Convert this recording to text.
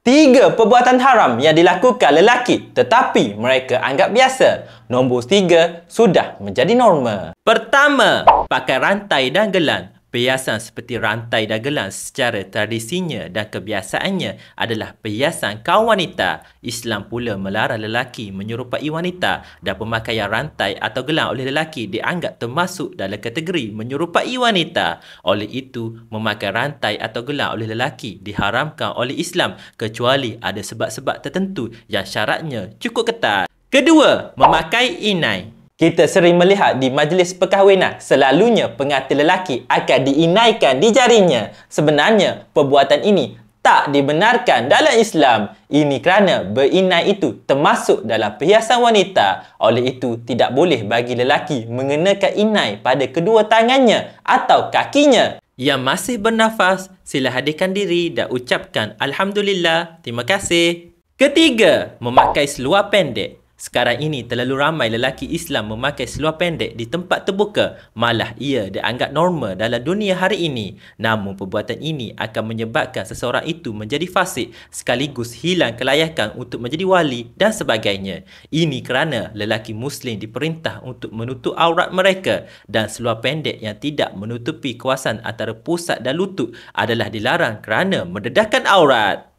3 perbuatan haram yang dilakukan lelaki tetapi mereka anggap biasa. Nombor 3 sudah menjadi norma. Pertama, pakai rantai dan gelang. Perhiasan seperti rantai dan gelang secara tradisinya dan kebiasaannya adalah perhiasan kaum wanita. Islam pula melarang lelaki menyerupai wanita dan pemakaian rantai atau gelang oleh lelaki dianggap termasuk dalam kategori menyerupai wanita. Oleh itu, memakai rantai atau gelang oleh lelaki diharamkan oleh Islam kecuali ada sebab-sebab tertentu yang syaratnya cukup ketat. Kedua, memakai inai. Kita sering melihat di majlis perkahwinan, selalunya pengantin lelaki akan diinaikan di jarinya. Sebenarnya, perbuatan ini tak dibenarkan dalam Islam. Ini kerana berinai itu termasuk dalam perhiasan wanita. Oleh itu, tidak boleh bagi lelaki mengenakan inai pada kedua tangannya atau kakinya. Yang masih bernafas, sila hadirkan diri dan ucapkan Alhamdulillah, terima kasih. Ketiga, memakai seluar pendek. Sekarang ini terlalu ramai lelaki Islam memakai seluar pendek di tempat terbuka. Malah ia dianggap normal dalam dunia hari ini. Namun perbuatan ini akan menyebabkan seseorang itu menjadi fasik sekaligus hilang kelayakan untuk menjadi wali dan sebagainya. Ini kerana lelaki Muslim diperintah untuk menutup aurat mereka dan seluar pendek yang tidak menutupi kawasan antara pusat dan lutut adalah dilarang kerana mendedahkan aurat.